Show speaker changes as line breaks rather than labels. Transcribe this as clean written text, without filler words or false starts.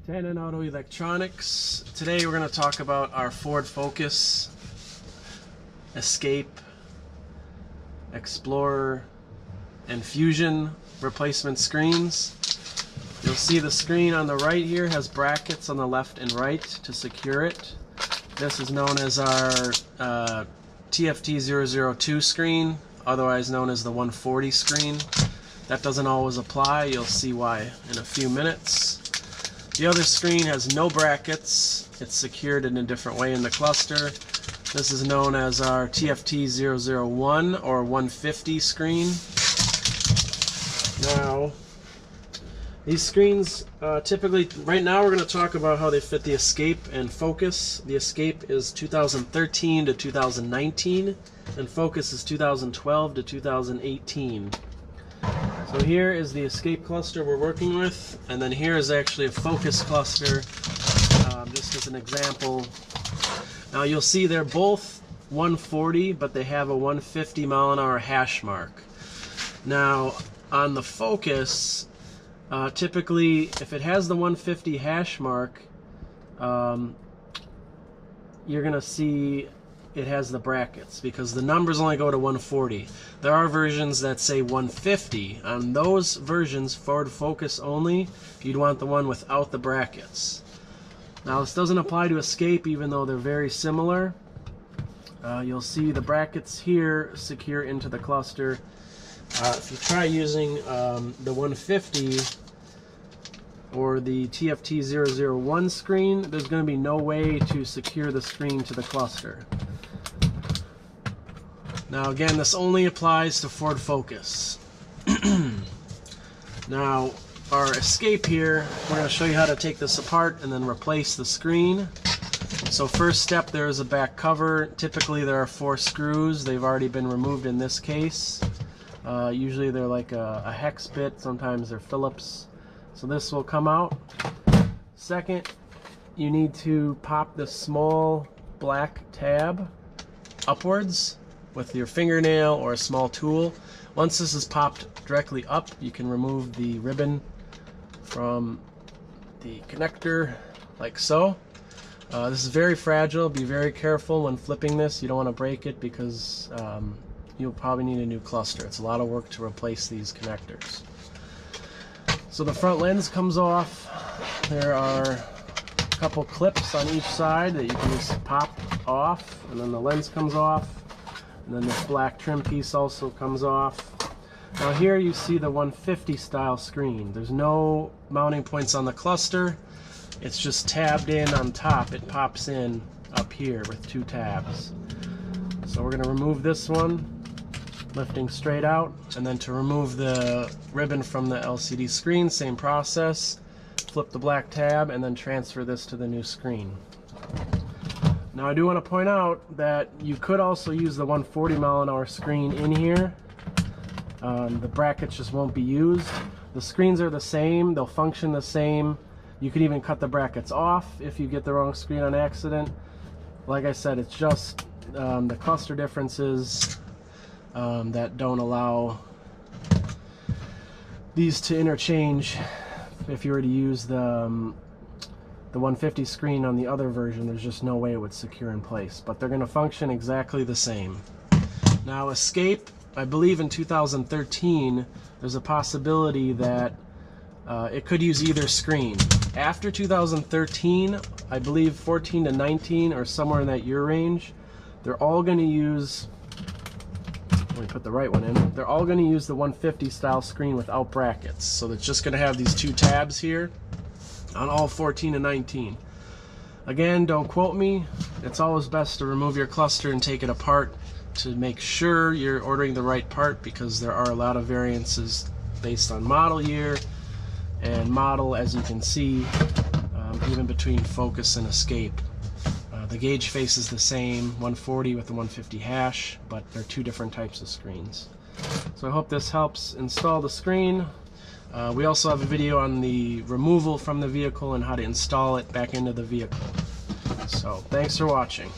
Tanin Auto Electronics. Today we're going to talk about our Ford Focus, Escape, Explorer, and Fusion replacement screens. You'll see the screen on the right here has brackets on the left and right to secure it. This is known as our TFT002 screen, otherwise known as the 140 screen. That doesn't always apply. You'll see why in a few minutes. The other screen has no brackets. It's secured in a different way in the cluster. This is known as our TFT001 or 150 screen. Now, these screens typically, right now we're going to talk about how they fit the Escape and Focus. The Escape is 2013 to 2019, and Focus is 2012 to 2018. So here is the Escape cluster we're working with, and then here is actually a Focus cluster, just as an example. Now you'll see they're both 140, but they have a 150 mile an hour hash mark. Now on the Focus, typically if it has the 150 hash mark, you're going to see it has the brackets because the numbers only go to 140. There are versions that say 150. On those versions, Ford Focus only, you'd want the one without the brackets. Now this doesn't apply to Escape, even though they're very similar. You'll see the brackets here secure into the cluster. If you try using the 150 or the TFT001 screen, there's going to be no way to secure the screen to the cluster. Now again, this only applies to Ford Focus. Now our Escape here, we're going to show you how to take this apart and then replace the screen. So first step, there is a back cover. Typically there are 4 screws. They've already been removed in this case. Usually they're like a hex bit, sometimes they're Phillips. So this will come out. Second, you need to pop this small black tab upwards with your fingernail or a small tool. Once this is popped directly up, you can remove the ribbon from the connector like so. This is very fragile. Be very careful when flipping this. You don't want to break it because you'll probably need a new cluster. It's a lot of work to replace these connectors. So the front lens comes off. There are a couple clips on each side that you can just pop off, and then the lens comes off. And then this black trim piece also comes off. Now here you see the 150 style screen. There's no mounting points on the cluster. It's just tabbed in on top. It pops in up here with 2 tabs. So we're going to remove this one, lifting straight out. And then to remove the ribbon from the LCD screen, same process. Flip the black tab and then transfer this to the new screen. Now I do want to point out that you could also use the 140 mile an hour screen in here. The brackets just won't be used. The screens are the same, they'll function the same. You can even cut the brackets off if you get the wrong screen on accident. Like I said, it's just the cluster differences that don't allow these to interchange. If you were to use the 150 screen on the other version, there's just no way it would secure in place, but they're going to function exactly the same. Now Escape, I believe in 2013 there's a possibility that it could use either screen. After 2013, I believe 14 to 19 or somewhere in that year range, they're all going to use, let me put the right one in, they're all going to use the 150 style screen without brackets. So it's just going to have these 2 tabs here on all 14 and 19. Again, don't quote me. It's always best to remove your cluster and take it apart to make sure you're ordering the right part, because there are a lot of variances based on model year and model, as you can see, even between Focus and Escape. The gauge face is the same, 140 with the 150 hash, but they're 2 different types of screens. So I hope this helps install the screen. We also have a video on the removal from the vehicle and how to install it back into the vehicle. So thanks for watching.